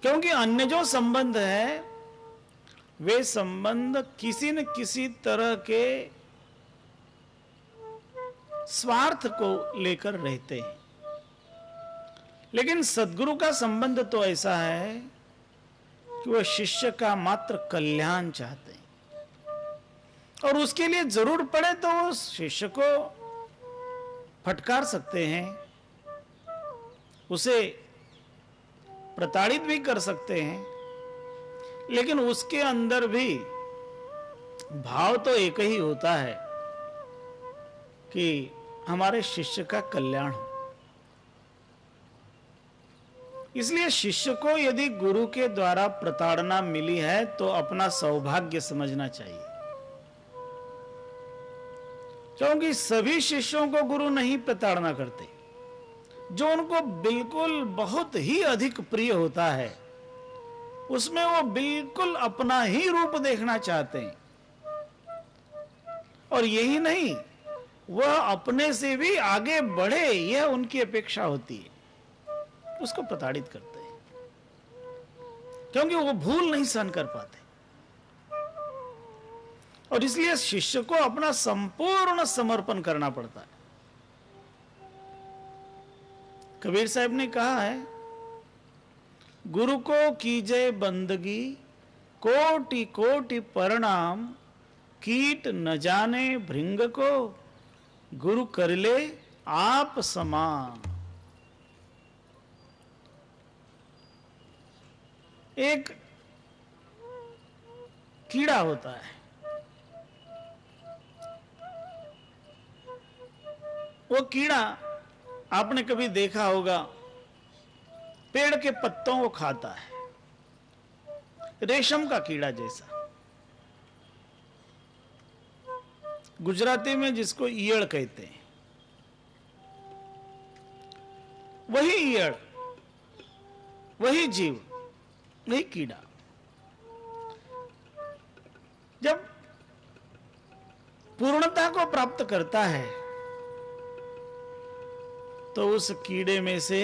क्योंकि अन्य जो संबंध है वे संबंध किसी न किसी तरह के स्वार्थ को लेकर रहते हैं, लेकिन सद्गुरु का संबंध तो ऐसा है कि वह शिष्य का मात्र कल्याण चाहते हैं, और उसके लिए जरूर पड़े तो वो शिष्य को फटकार सकते हैं, उसे प्रताड़ित भी कर सकते हैं, लेकिन उसके अंदर भी भाव तो एक ही होता है कि हमारे शिष्य का कल्याण हो। इसलिए शिष्य को यदि गुरु के द्वारा प्रताड़ना मिली है तो अपना सौभाग्य समझना चाहिए, क्योंकि सभी शिष्यों को गुरु नहीं प्रताड़ना करते। जो उनको बिल्कुल बहुत ही अधिक प्रिय होता है उसमें वो बिल्कुल अपना ही रूप देखना चाहते हैं, और यही नहीं, वह अपने से भी आगे बढ़े यह उनकी अपेक्षा होती है, उसको प्रताड़ित करते हैं, क्योंकि वो भूल नहीं सहन कर पाते। और इसलिए शिष्य को अपना संपूर्ण समर्पण करना पड़ता है। कबीर साहब ने कहा है, गुरु को कीजे बंदगी कोटि कोटि प्रणाम, कीट न जाने भृंग को गुरु कर ले आप समान। एक कीड़ा होता है, वो कीड़ा आपने कभी देखा होगा, पेड़ के पत्तों को खाता है, रेशम का कीड़ा जैसा। गुजराती में जिसको ईयड़ कहते हैं, वही ईयड़, वही जीव, वही कीड़ा जब पूर्णता को प्राप्त करता है तो उस कीड़े में से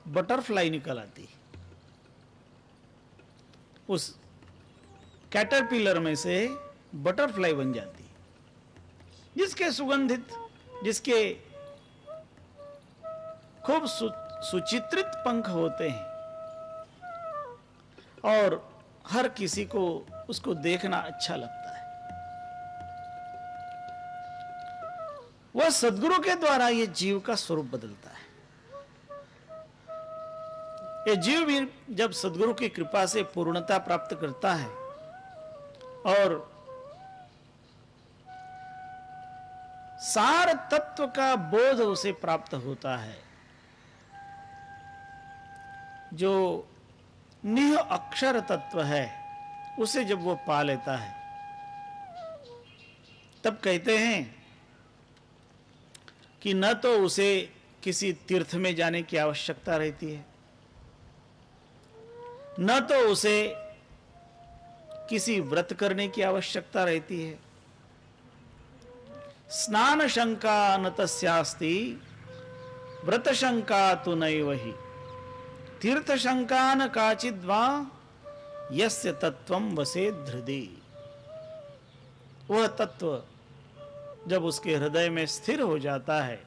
बटरफ्लाई निकल आती, उस कैटरपिलर में से बटरफ्लाई बन जाती, जिसके सुगंधित, जिसके खूब सुचित्रित पंख होते हैं, और हर किसी को उसको देखना अच्छा लगता है। वह सद्गुरु के द्वारा यह जीव का स्वरूप बदलता है। यह जीव भी जब सद्गुरु की कृपा से पूर्णता प्राप्त करता है और सार तत्व का बोध उसे प्राप्त होता है, जो निह अक्षर तत्व है उसे जब वो पा लेता है, तब कहते हैं कि न तो उसे किसी तीर्थ में जाने की आवश्यकता रहती है, न तो उसे किसी व्रत करने की आवश्यकता रहती है। स्नान शंका न तस्यास्ति व्रत शंका तो नैव हि, तीर्थ शंका न काचिद्वा यस्य तत्वं वसेद् हृदि। वह तत्व जब उसके हृदय में स्थिर हो जाता है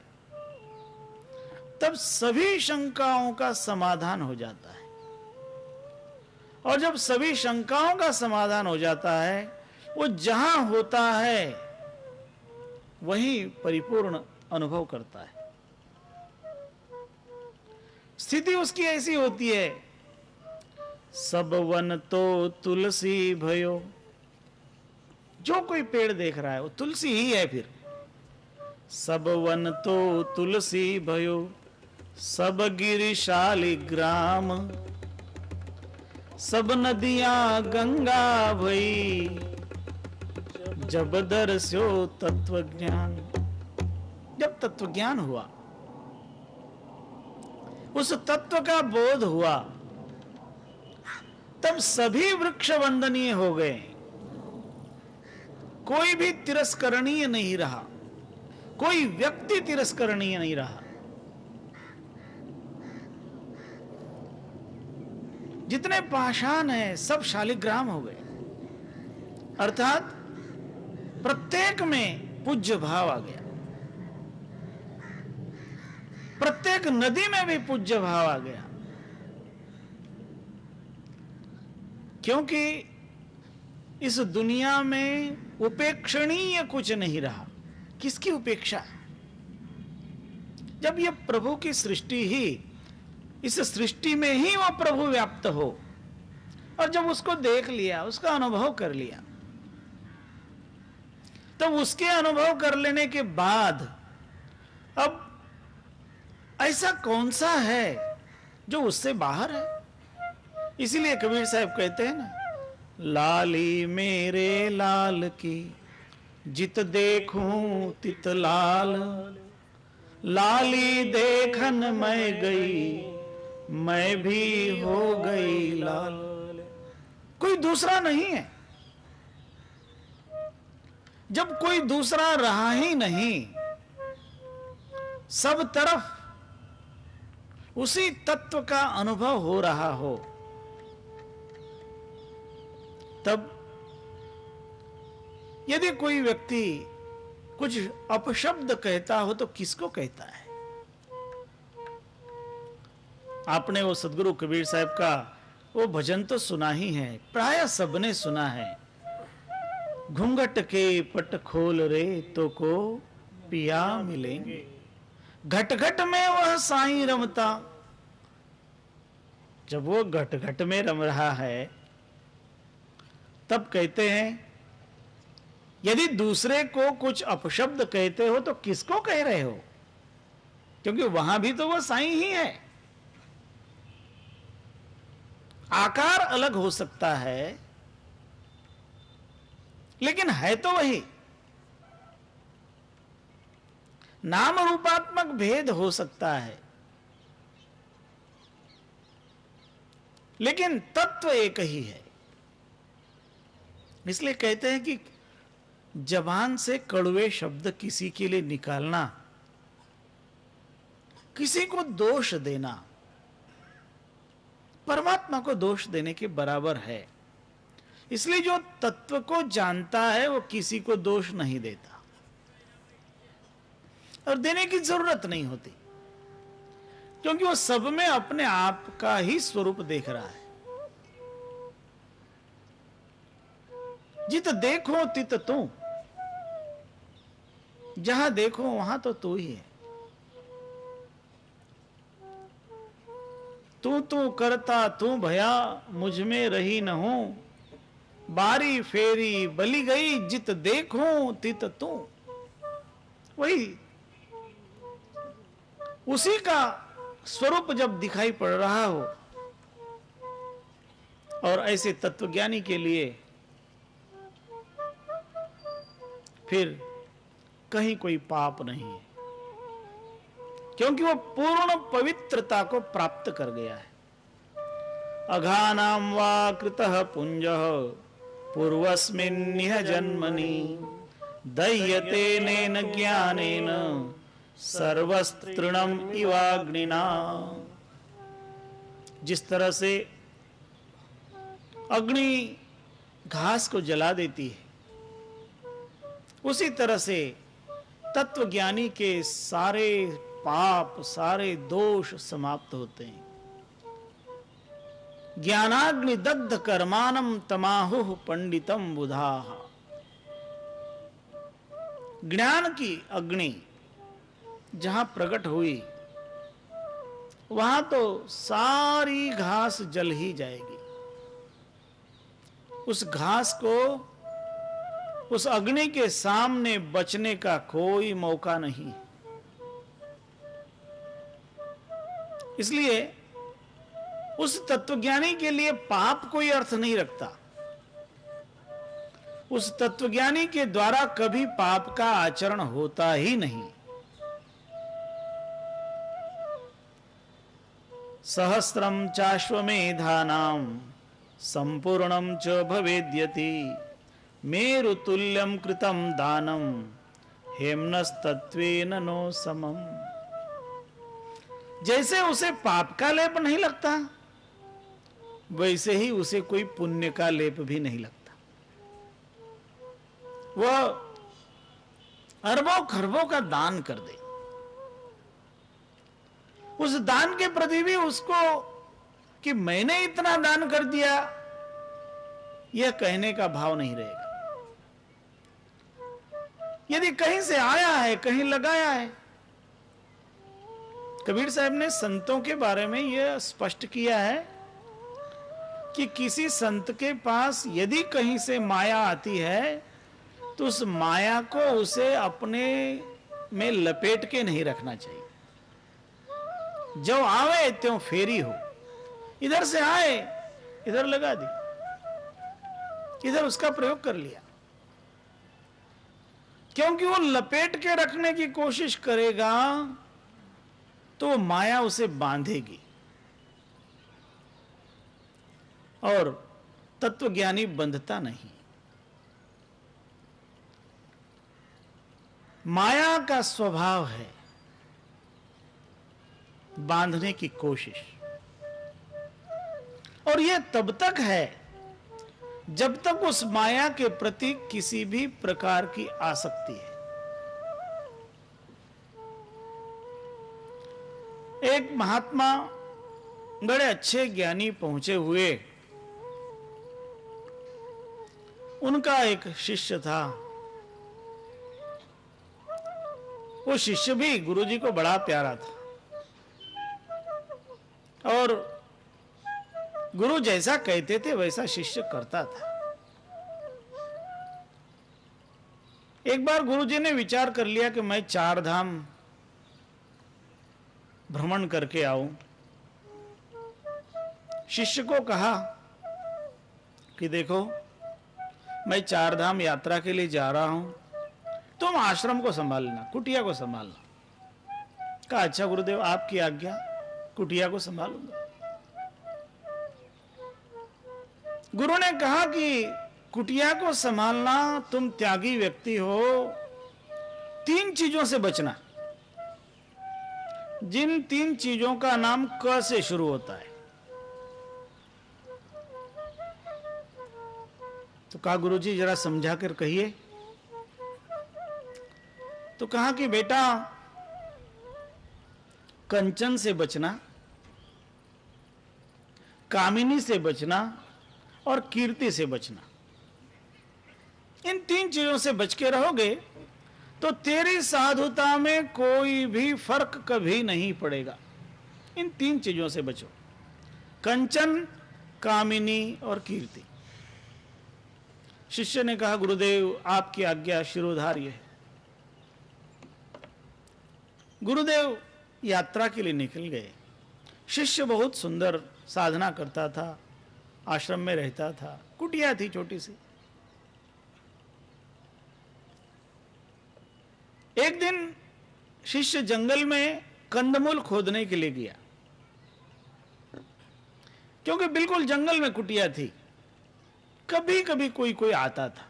तब सभी शंकाओं का समाधान हो जाता है, और जब सभी शंकाओं का समाधान हो जाता है, वो जहां होता है वहीं परिपूर्ण अनुभव करता है। स्थिति उसकी ऐसी होती है, सब वन तो तुलसी भयो। जो कोई पेड़ देख रहा है वो तुलसी ही है। फिर सब वन तो तुलसी भयो, सब गिरिशाली ग्राम, सब नदियां गंगा भई, जब दर्श्यो तत्व ज्ञान। जब तत्व ज्ञान हुआ, उस तत्व का बोध हुआ, तब सभी वृक्ष वंदनीय हो गए। कोई भी तिरस्करणीय नहीं रहा, कोई व्यक्ति तिरस्करणीय नहीं रहा। जितने पाषाण हैं सब शालिग्राम हो गए, अर्थात प्रत्येक में पूज्य भाव आ गया, प्रत्येक नदी में भी पूज्य भाव आ गया। क्योंकि इस दुनिया में उपेक्षणीय कुछ नहीं रहा। किसकी उपेक्षा? जब ये प्रभु की सृष्टि ही, इस सृष्टि में ही वो प्रभु व्याप्त हो, और जब उसको देख लिया, उसका अनुभव कर लिया, तो उसके अनुभव कर लेने के बाद अब ऐसा कौन सा है जो उससे बाहर है? इसीलिए कबीर साहब कहते हैं ना, लाली मेरे लाल की जित देखूं तित लाल, लाली देखन मैं गई मैं भी हो गई लाल। कोई दूसरा नहीं है। जब कोई दूसरा रहा ही नहीं, सब तरफ उसी तत्व का अनुभव हो रहा हो, तब यदि कोई व्यक्ति कुछ अपशब्द कहता हो तो किसको कहता है? आपने वो सदगुरु कबीर साहब का वो भजन तो सुना ही है, प्राय सबने सुना है। घूंघट के पट खोल रे तो को पिया मिलेंगे, घट घट में वह साईं रमता। जब वो घट घट में रम रहा है तब कहते हैं, यदि दूसरे को कुछ अपशब्द कहते हो तो किसको कह रहे हो? क्योंकि वहां भी तो वो साईं ही है। आकार अलग हो सकता है लेकिन है तो वही। नाम रूपात्मक भेद हो सकता है लेकिन तत्व एक ही है। इसलिए कहते हैं कि जबान से कड़वे शब्द किसी के लिए निकालना, किसी को दोष देना, परमात्मा को दोष देने के बराबर है। इसलिए जो तत्व को जानता है वो किसी को दोष नहीं देता और देने की जरूरत नहीं होती, क्योंकि वो सब में अपने आप का ही स्वरूप देख रहा है। जित देखो तित तू, जहां देखो वहां तो तू ही है। तू तू करता तू भया मुझ में रही न हूं, बारी फेरी बली गई जित देखो तित तू। वही उसी का स्वरूप जब दिखाई पड़ रहा हो, और ऐसे तत्वज्ञानी के लिए फिर कहीं कोई पाप नहीं है, क्योंकि वो पूर्ण पवित्रता को प्राप्त कर गया है। अघानाम वा कृतः पुंजः पूर्वस्मिन्निह जन्मनि, दह्यते नेन ज्ञानेन सर्वस्तृणम इवाग्निना। जिस तरह से अग्नि घास को जला देती है, उसी तरह से तत्वज्ञानी के सारे पाप, सारे दोष समाप्त होते हैं। ज्ञानाग्नि दग्ध कर्मानम तमाहुः पंडितम बुधाः। ज्ञान की अग्नि जहां प्रकट हुई वहां तो सारी घास जल ही जाएगी। उस घास को, उस अग्नि के सामने बचने का कोई मौका नहीं। इसलिए उस तत्वज्ञानी के लिए पाप कोई अर्थ नहीं रखता। उस तत्वज्ञानी के द्वारा कभी पाप का आचरण होता ही नहीं। सहस्रम चाश्वमेधानाम संपूर्णम च भवेद्यति, मेरुतुल्यम कृतम दानम हेमनस्तत्वेन नो समम। जैसे उसे पाप का लेप नहीं लगता, वैसे ही उसे कोई पुण्य का लेप भी नहीं लगता। वह अरबों खरबों का दान कर दे, उस दान के प्रति भी उसको कि मैंने इतना दान कर दिया, यह कहने का भाव नहीं रहेगा। यदि कहीं से आया है, कहीं लगाया है। कबीर साहब ने संतों के बारे में यह स्पष्ट किया है कि किसी संत के पास यदि कहीं से माया आती है तो उस माया को उसे अपने में लपेट के नहीं रखना चाहिए। जो आवे त्यों फेरी हो, इधर से आए इधर लगा दी, इधर उसका प्रयोग कर लिया, क्योंकि वो लपेट के रखने की कोशिश करेगा तो माया उसे बांधेगी और तत्वज्ञानी बंधता नहीं। माया का स्वभाव है बांधने की कोशिश, और यह तब तक है जब तक उस माया के प्रति किसी भी प्रकार की आसक्ति है। एक महात्मा बड़े अच्छे ज्ञानी पहुंचे हुए, उनका एक शिष्य था। वो शिष्य भी गुरुजी को बड़ा प्यारा था और गुरु जैसा कहते थे वैसा शिष्य करता था। एक बार गुरुजी ने विचार कर लिया कि मैं 4 धाम भ्रमण करके आऊं। शिष्य को कहा कि देखो, मैं 4 धाम यात्रा के लिए जा रहा हूं, तुम आश्रम को संभालना, कुटिया को संभालना। कहा अच्छा गुरुदेव, आपकी आज्ञा, कुटिया को संभालूंगा। गुरु ने कहा कि कुटिया को संभालना, तुम त्यागी व्यक्ति हो, 3 चीजों से बचना, जिन 3 चीजों का नाम क से शुरू होता है। तो कहा गुरुजी जरा समझा कर कहिए। तो कहा कि बेटा, कंचन से बचना, कामिनी से बचना और कीर्ति से बचना। इन 3 चीजों से बच के रहोगे तो तेरी साधुता में कोई भी फर्क कभी नहीं पड़ेगा। इन 3 चीजों से बचो, कंचन, कामिनी और कीर्ति। शिष्य ने कहा गुरुदेव आपकी आज्ञा शिरोधार्य है। गुरुदेव यात्रा के लिए निकल गए। शिष्य बहुत सुंदर साधना करता था, आश्रम में रहता था, कुटिया थी छोटी सी। एक दिन शिष्य जंगल में कंदमूल खोदने के लिए गया, क्योंकि बिल्कुल जंगल में कुटिया थी। कभी कभी कोई आता था।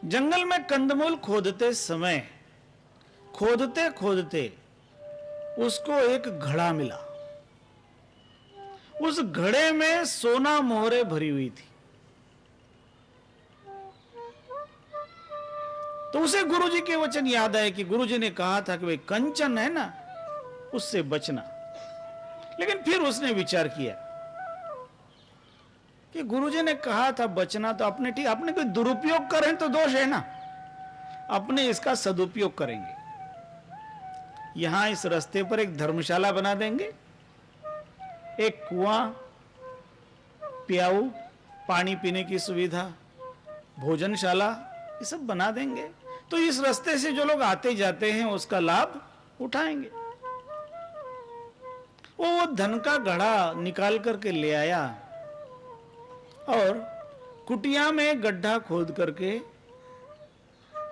जंगल में कंदमूल खोदते समय, खोदते खोदते उसको एक घड़ा मिला। उस घड़े में सोना मोहरे भरी हुई थी। तो उसे गुरुजी के वचन याद आए कि गुरुजी ने कहा था कि भाई कंचन है ना, उससे बचना। लेकिन फिर उसने विचार किया कि गुरुजी ने कहा था बचना, तो अपने ठीक, अपने कोई दुरुपयोग करें तो दोष है ना, अपने इसका सदुपयोग करेंगे। यहां इस रास्ते पर एक धर्मशाला बना देंगे, एक कुआं, प्याऊ, पानी पीने की सुविधा, भोजनशाला, ये सब बना देंगे। तो इस रास्ते से जो लोग आते जाते हैं उसका लाभ उठाएंगे। वो धन का घड़ा निकाल करके ले आया और कुटिया में गड्ढा खोद करके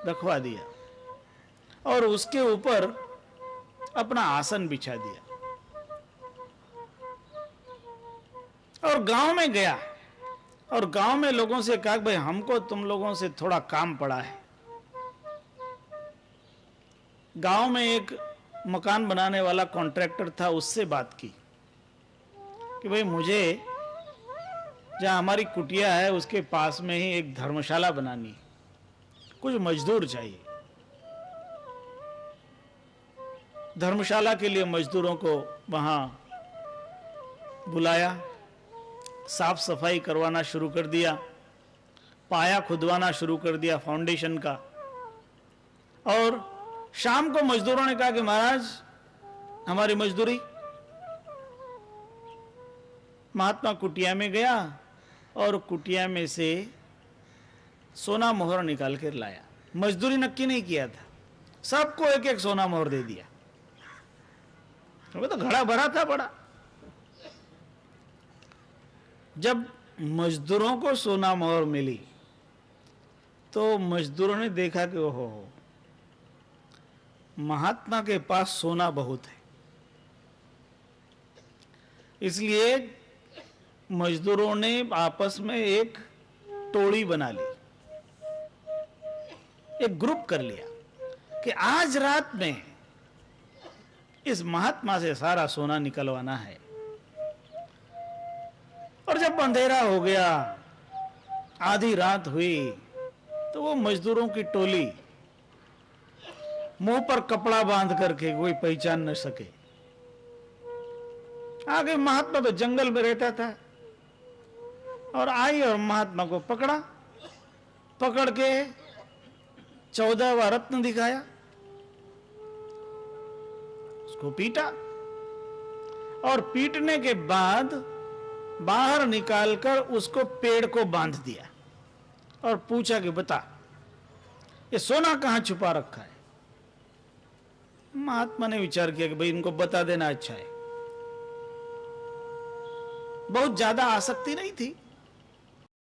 रखवा दिया और उसके ऊपर अपना आसन बिछा दिया और गांव में गया और गांव में लोगों से कहा भाई हमको तुम लोगों से थोड़ा काम पड़ा है। गांव में एक मकान बनाने वाला कॉन्ट्रैक्टर था, उससे बात की कि भाई मुझे जहां हमारी कुटिया है उसके पास में ही एक धर्मशाला बनानी है, कुछ मजदूर चाहिए। धर्मशाला के लिए मजदूरों को वहां बुलाया, साफ सफाई करवाना शुरू कर दिया, पाया खुदवाना शुरू कर दिया फाउंडेशन का। और शाम को मजदूरों ने कहा कि महाराज हमारी मजदूरी। महात्मा कुटिया में गया और कुटिया में से सोना मोहर निकाल कर लाया। मजदूरी नक्की नहीं किया था, सबको एक एक सोना मोहर दे दिया। तो घड़ा भरा था बड़ा। जब मजदूरों को सोना मोहर मिली तो मजदूरों ने देखा कि ओहो, महात्मा के पास सोना बहुत है। इसलिए मजदूरों ने आपस में एक टोली बना ली, एक ग्रुप कर लिया कि आज रात में इस महात्मा से सारा सोना निकलवाना है। और जब अंधेरा हो गया, आधी रात हुई, तो वो मजदूरों की टोली मुंह पर कपड़ा बांध करके कोई पहचान न सके आगे। महात्मा तो जंगल में रहता था, और आई और महात्मा को पकड़ा, पकड़ के 14वां रत्न दिखाया, उसको पीटा, और पीटने के बाद बाहर निकालकर उसको पेड़ को बांध दिया और पूछा कि बता ये सोना कहां छुपा रखा है। महात्मा ने विचार किया कि भाई इनको बता देना अच्छा है। बहुत ज्यादा आसक्ति नहीं थी,